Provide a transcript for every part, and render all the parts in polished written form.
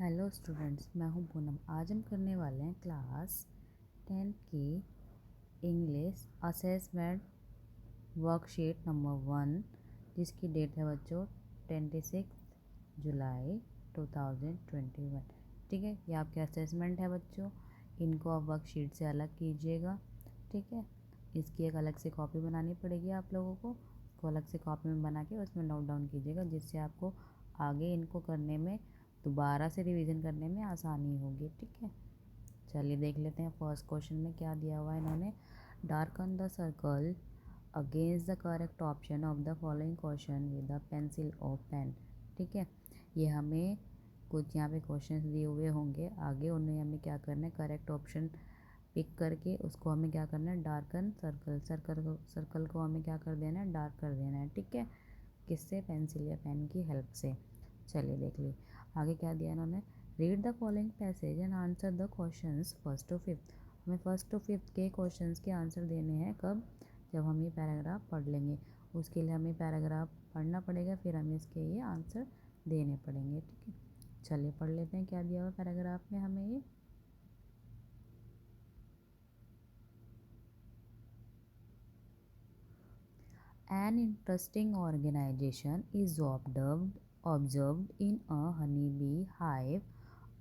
Hello students, मैं हूं पूनम। आज हम करने वाले हैं क्लास 10 की इंग्लिश असेसमेंट वर्कशीट नंबर 1, जिसकी डेट है बच्चों 26 जुलाई 2021। ठीक है, ये आपके असेसमेंट है बच्चों। इनको आप वर्कशीट से अलग कीजिएगा। ठीक है, इसकी एक अलग से कॉपी बनानी पड़ेगी आप लोगों को। इसको अलग से कॉपी में बना के उसमें नोट डाउन कीजिएगा, जिससे आपको आगे इनको करने में, दोबारा से रिवीजन करने में आसानी होगी। ठीक है, चलिए देख लेते हैं फर्स्ट क्वेश्चन में क्या दिया हुआ है इन्होंने। Darken the circle against the correct option of the following question with the pencil और पेन। ठीक है, ये हमें कुछ यहाँ पे क्वेश्चन दिए हुए होंगे, आगे उन्हें हमें क्या करना है, करेक्ट ऑप्शन पिक करके उसको हमें क्या करना है, डार्कन सर्कल को हमें क्या कर देना है, डार्क कर देना है। ठीक है, किससे, पेंसिल या पेन की हेल्प से। चलिए देख ली आगे क्या दिया इन्होंने। Read the following passage and answer the questions first to fifth. हमें फर्स्ट टू फिफ्थ के क्वेश्चंस के आंसर देने हैं कब, जब हम ये पैराग्राफ पढ़ लेंगे। उसके लिए हमें पैराग्राफ पढ़ना पड़ेगा, फिर हमें इसके ये आंसर देने पड़ेंगे। ठीक है, चलिए पढ़ लेते हैं क्या दिया हुआ पैराग्राफ में हमें ये। An interesting organization is observed in a honeybee hive,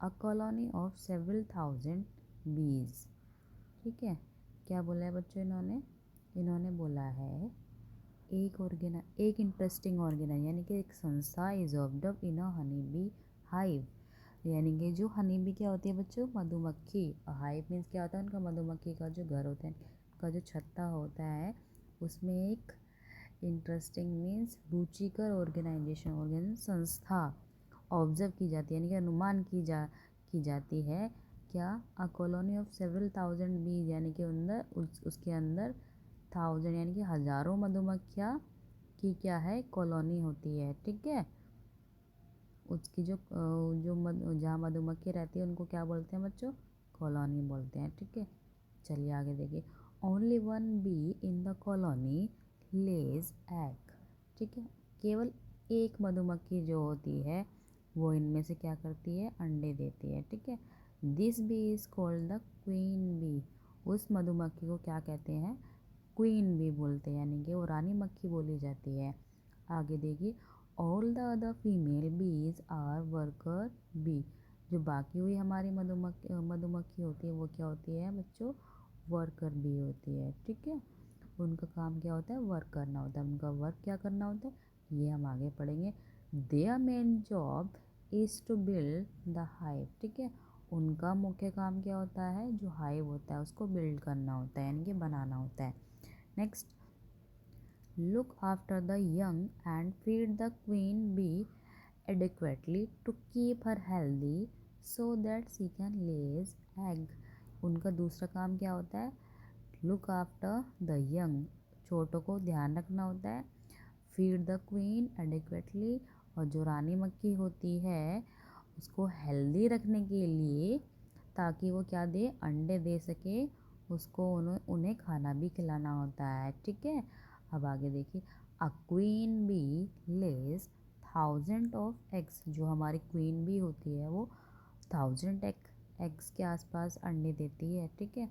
a colony of several thousand bees। ठीक है, क्या बोला है बच्चों इन्होंने, इन्होंने बोला है एक इंटरेस्टिंग ऑर्गेनाइज यानी कि एक संस्था is observe in a honey bee hive. यानी कि जो हनी बी क्या होती है बच्चों, मधुमक्खी। हाइव मीन्स क्या होता है, उनका मधुमक्खी का जो घर होता है, उनका जो छत्ता होता है, उसमें एक इंटरेस्टिंग मीन्स रुचिकर ऑर्गेनाइजेशन संस्था ऑब्जर्व की जाती है, यानी कि अनुमान की जाती है। क्या, a colony of several thousand बीज, यानी कि अंदर उसके अंदर थाउजेंड यानी कि हज़ारों मधुमक्खियाँ की क्या है, कॉलोनी होती है। ठीक है, उसकी जहाँ मधुमक्खी रहती है उनको क्या बोलते हैं बच्चों, कॉलोनी बोलते हैं। ठीक है, चलिए आगे देखिए। Only one bee in the colony lays egg. ठीक है, केवल एक मधुमक्खी जो होती है वो इनमें से क्या करती है, अंडे देती है। ठीक है, this bee is called the queen bee. उस मधुमक्खी को क्या कहते हैं, क्वीन बी बोलते हैं, यानी कि वो रानी मक्खी बोली जाती है। आगे देखिए, all the other female bees are worker bee. जो बाकी हुई हमारी मधुमक्खी होती है वो क्या होती है बच्चों, वर्कर बी होती है। ठीक है, उनका काम क्या होता है, वर्क करना होता है। उनका वर्क क्या करना होता है, ये हम आगे पढ़ेंगे। Their main job is to build the hive. ठीक है, उनका मुख्य काम क्या होता है, जो हाइव होता है उसको बिल्ड करना होता है, यानी कि बनाना होता है। Next, look after the young and feed the queen bee adequately to keep her healthy so that she can lay egg। उनका दूसरा काम क्या होता है, लुक आफ्टर द यंग, छोटों को ध्यान रखना होता है। फीड द क्वीन एडिक्वेटली, और जो रानी मक्खी होती है उसको हेल्दी रखने के लिए, ताकि वो क्या दे, अंडे दे सके, उसको उन्हें खाना भी खिलाना होता है। ठीक है, अब आगे देखिए। A queen bee lays thousands of eggs. जो हमारी क्वीन बी होती है वो थाउजेंड एग्स के आसपास अंडे देती है। ठीक है,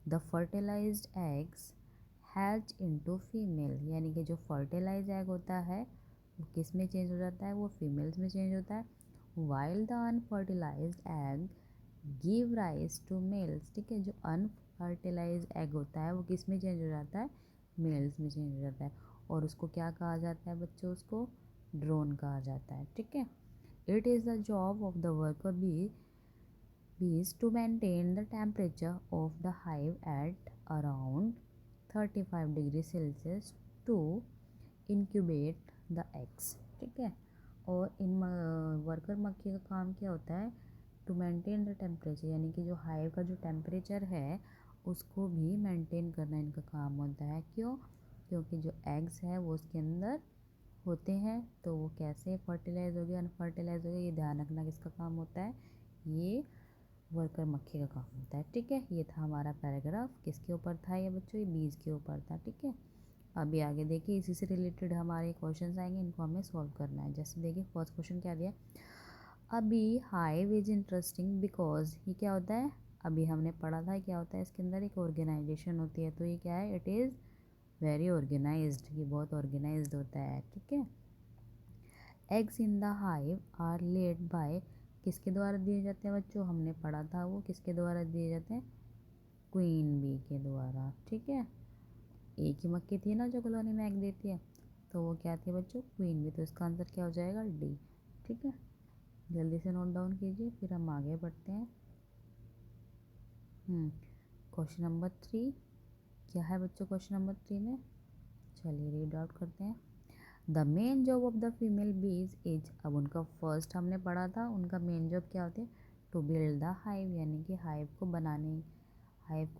the fertilised eggs hatch into female. यानी कि जो फर्टिलाइज एग होता है वो किस में चेंज हो जाता है, वो फीमेल्स में चेंज होता है। While the unfertilised egg give rise to males. ठीक है, जो अनफर्टिलाइज एग होता है वो किस में चेंज हो जाता है, मेल्स में चेंज हो जाता है। और उसको क्या कहा जाता है बच्चों, उसको ड्रोन कहा जाता है। ठीक है, it is the job of the worker bees to maintain the temperature of the hive at around 35 degree Celsius to incubate the eggs। ठीक है, और इन वर्कर मक्खी का काम क्या होता है, टू मेंटेन द टेम्परेचर, यानी कि जो हाइव का जो टेम्परेचर है उसको भी मेंटेन करना इनका काम होता है। क्यों, क्योंकि जो एग्स है वो उसके अंदर होते हैं, तो वो कैसे फर्टिलाइज हो गया, अनफर्टिलाइज हो गया, ये ध्यान रखना किसका काम होता है, ये वर्कर मक्खी का काम होता है। ठीक है, ये था हमारा पैराग्राफ, किसके ऊपर था ये बच्चों, ये बीज के ऊपर था। ठीक है, अभी आगे देखिए, इसी से रिलेटेड हमारे क्वेश्चंस आएंगे, इनको हमें सॉल्व करना है। जैसे देखिए फर्स्ट क्वेश्चन क्या दिया, अभी हाइव इज इंटरेस्टिंग बिकॉज ये क्या होता है, अभी हमने पढ़ा था क्या होता है, इसके अंदर एक ऑर्गेनाइजेशन होती है, तो ये क्या है, इट इज़ वेरी ऑर्गेनाइज्ड, ये बहुत ऑर्गेनाइज्ड होता है, ठीक है। Eggs in the hive are laid by, किसके द्वारा दिए जाते हैं बच्चों, हमने पढ़ा था वो किसके द्वारा दिए जाते हैं, क्वीन बी के द्वारा, ठीक है। एक ही मक्खी थी ना जो कॉलोनी में एग देती है, तो वो क्या थी बच्चों, क्वीन बी, तो इसका आंसर क्या हो जाएगा, डी, ठीक है। जल्दी से नोट डाउन कीजिए, फिर हम आगे बढ़ते हैं। क्वेश्चन नंबर 3 क्या है बच्चों, क्वेश्चन नंबर 3 में, चलिए रीड आउट करते हैं। The main job of the female बीज इज, अब उनका फर्स्ट हमने पढ़ा था, उनका मेन जॉब क्या होती है, टू बिल्ड द हाइव, यानी कि हाइव को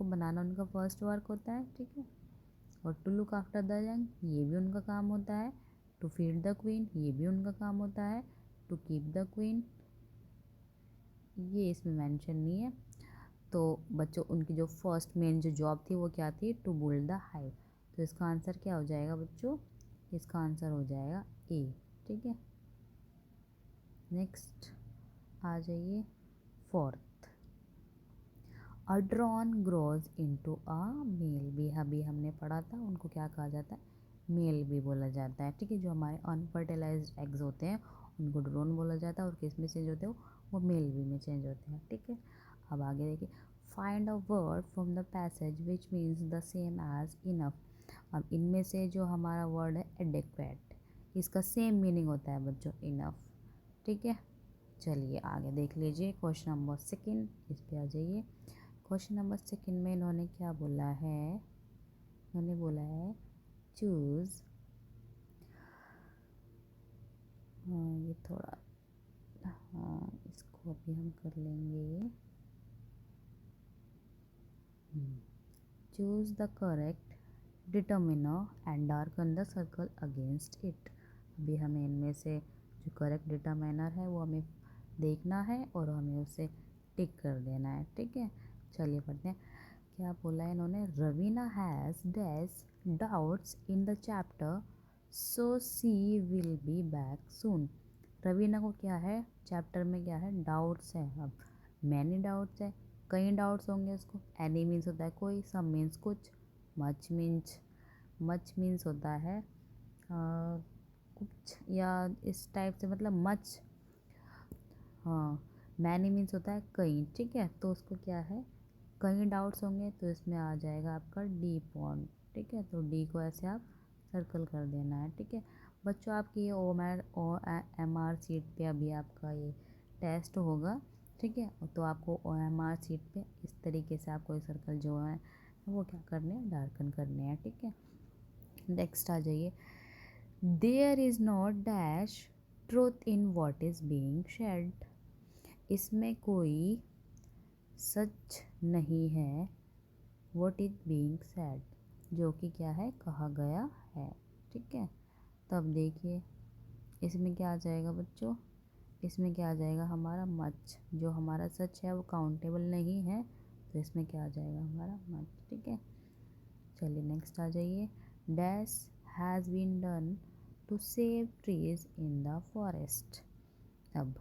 बनाना उनका फर्स्ट वर्क होता है, ठीक है। और to look after the young, ये भी उनका काम होता है। टू फीड द क्वीन, ये भी उनका काम होता है। टू कीप द क्वीन, ये इसमें मेंशन नहीं है। तो बच्चों उनकी जो फर्स्ट मेन जो जॉब थी वो क्या थी, टू बिल्ड द हाइव, तो इसका आंसर क्या हो जाएगा बच्चों, इसका आंसर हो जाएगा ए, ठीक है। नेक्स्ट आ जाइए, fourth, a drone grows into a male bee, अभी हमने पढ़ा था उनको क्या कहा जाता है, मेल बी बोला जाता है, ठीक है। जो हमारे अनफर्टिलाइज्ड एग्स होते हैं उनको ड्रोन बोला जाता है, और किस में चेंज होते हैं वो मेल बी में चेंज होते हैं, ठीक है। अब आगे देखिए, find a word from the passage which means the same as enough, अब इनमें से जो हमारा वर्ड है एडिक्वेट, इसका सेम मीनिंग होता है बच्चों इनफ, ठीक है। चलिए आगे देख लीजिए, क्वेश्चन नंबर 2 इस पे आ जाइए। क्वेश्चन नंबर 2 में इन्होंने क्या बोला है, इन्होंने बोला है चूज़, ये थोड़ा, हाँ इसको अभी हम कर लेंगे, choose the correct determiner and darken the circle against it, अभी हमें इनमें से जो करेक्ट डिटर्मिनर है वो हमें देखना है और हमें उसे टिक कर देना है, ठीक है। चलिए पढ़ते हैं, क्या बोला है इन्होंने, Raveena has dash doubts in the chapter so she will be back soon, Raveena को क्या है, चैप्टर में क्या है, डाउट्स है। अब मैनी डाउट्स है, कई डाउट्स होंगे उसको, एनी मीन्स होता है कोई, सम मीन्स कुछ, मच मीन्स होता है कुछ या इस टाइप से, मतलब मच, हाँ। मैनी मीन्स होता है कई, ठीक है। तो उसको क्या है, कई डाउट्स होंगे, तो इसमें आ जाएगा आपका डी पॉइंट, ठीक है। तो डी को ऐसे आप सर्कल कर देना है, ठीक है। बच्चों आपकी ये OMR सीट पे अभी आपका ये टेस्ट होगा, ठीक है। तो आपको OMR सीट पे इस तरीके से आपको ये सर्कल जो है वो क्या करने हैं, डार्कन करने हैं, ठीक है। नेक्स्ट आ जाइए, there is not dash truth in what is being shed, इसमें कोई सच नहीं है, वॉट इज बीइंग सैड, जो कि क्या है, कहा गया है, ठीक है। तब देखिए इसमें क्या आ जाएगा बच्चों, इसमें क्या आ जाएगा हमारा मच, जो हमारा सच है वो काउंटेबल नहीं है, तो इसमें क्या आ जाएगा हमारा मच, ठीक है। चलिए नेक्स्ट आ जाइए, dash has been done to save trees in the forest, अब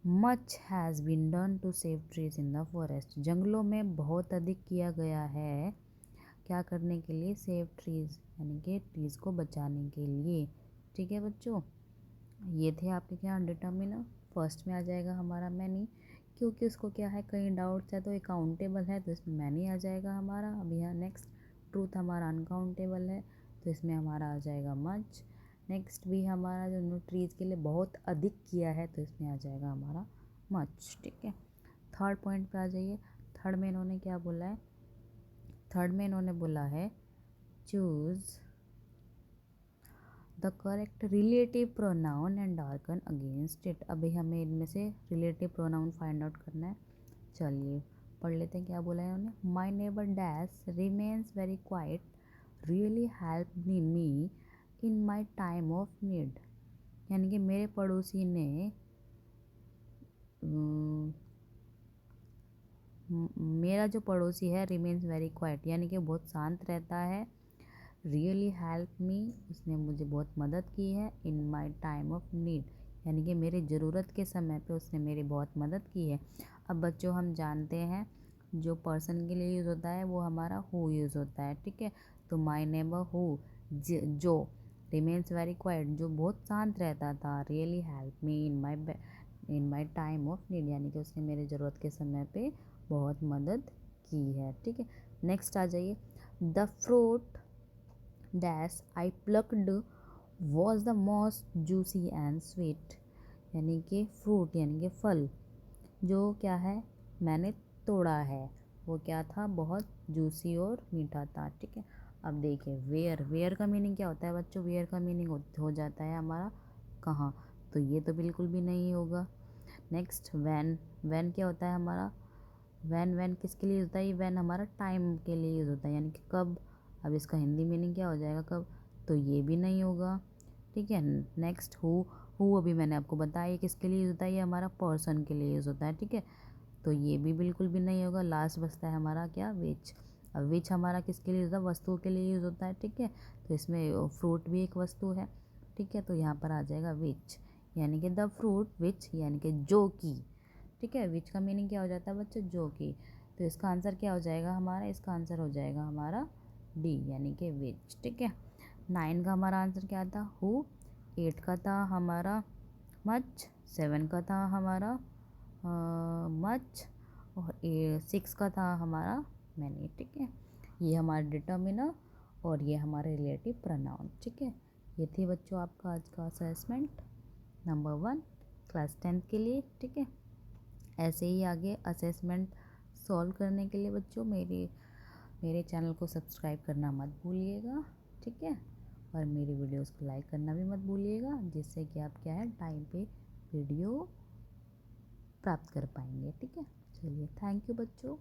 much has been done to save trees in the forest, जंगलों में बहुत अधिक किया गया है, क्या करने के लिए, सेव ट्रीज़, यानी कि ट्रीज़ को बचाने के लिए, ठीक है बच्चों। ये थे आपके क्या डिटर्मिनर, फर्स्ट में आ जाएगा हमारा मैनी, क्योंकि उसको क्या है, कई डाउट्स है तो अकाउंटेबल है, तो इसमें मैनी आ जाएगा हमारा। अब यहाँ नेक्स्ट, ट्रूथ हमारा अनकाउंटेबल है, तो इसमें हमारा आ जाएगा मच। नेक्स्ट भी हमारा जो ट्रीज़ के लिए बहुत अधिक किया है, तो इसमें आ जाएगा हमारा मच, ठीक है। थर्ड पॉइंट पे आ जाइए, थर्ड में इन्होंने क्या बोला है, थर्ड में इन्होंने बोला है choose the correct relative pronoun and darken against it, अभी हमें इनमें से रिलेटिव प्रोनाउन फाइंड आउट करना है। चलिए पढ़ लेते हैं क्या बोला है उन्होंने, my neighbour dash remains very quite really help me in my time of need, यानी कि मेरे पड़ोसी ने मेरा जो पड़ोसी है रिमेन्स वेरी क्वाइट, यानी कि बहुत शांत रहता है, रियली हेल्प मी, उसने मुझे बहुत मदद की है, इन माई टाइम ऑफ नीड, यानी कि मेरी ज़रूरत के समय पे उसने मेरी बहुत मदद की है। अब बच्चों हम जानते हैं जो पर्सन के लिए यूज़ होता है वो हमारा हु यूज़ होता है, ठीक है। तो माई नेबर हु, जो रिमेन्स वेरी क्वाइट, जो बहुत शांत रहता था, really help me in my time of need, यानी कि उसने मेरी ज़रूरत के समय पे बहुत मदद की है, ठीक है। नेक्स्ट आ जाइए, the fruit dash I plucked was the most juicy and sweet, यानी कि फ्रूट यानी कि फल जो क्या है मैंने तोड़ा है वो क्या था, बहुत जूसी और मीठा था, ठीक है। अब देखिए वेयर का मीनिंग क्या होता है बच्चों, वेयर का मीनिंग हो जाता है हमारा कहाँ, तो ये तो बिल्कुल भी नहीं होगा। नेक्स्ट वैन क्या होता है हमारा, वैन किसके लिए होता है, ये वैन हमारा टाइम के लिए यूज़ होता है, यानी कि कब। अब इसका हिंदी मीनिंग क्या हो जाएगा कब, तो ये भी नहीं होगा, ठीक है। नेक्स्ट हु अभी मैंने आपको बताया ये किसके लिए यूज़ होता है, ये हमारा पर्सन के लिए यूज़ होता है, ठीक है। तो ये भी बिल्कुल भी नहीं होगा। लास्ट बचता है हमारा क्या, विच। अब विच हमारा किसके लिए यूज़ होता है, वस्तुओं के लिए यूज़ होता है, ठीक है। तो इसमें फ्रूट भी एक वस्तु है, ठीक है। तो यहाँ पर आ जाएगा विच, यानी कि द फ्रूट विच, यानी कि जो कि, ठीक है। विच का मीनिंग क्या हो जाता है बच्चों, जो कि। तो इसका आंसर क्या हो जाएगा हमारा, इसका आंसर हो जाएगा हमारा डी, यानी कि विच, ठीक है। 9 का हमारा आंसर क्या था, हु। 8 का था हमारा मच। 7 का था हमारा मच। और 6 का था हमारा मैनी, ठीक है। ये हमारा डिटर्मिनर और ये हमारे रिलेटिव प्रोनाउन, ठीक है। ये थी बच्चों आपका आज का असेसमेंट नंबर 1 क्लास 10th के लिए, ठीक है। ऐसे ही आगे असेसमेंट सॉल्व करने के लिए बच्चों मेरे चैनल को सब्सक्राइब करना मत भूलिएगा, ठीक है। और मेरी वीडियोस को लाइक करना भी मत भूलिएगा, जिससे कि आप क्या है टाइम पे वीडियो प्राप्त कर पाएंगे, ठीक है। चलिए थैंक यू बच्चों।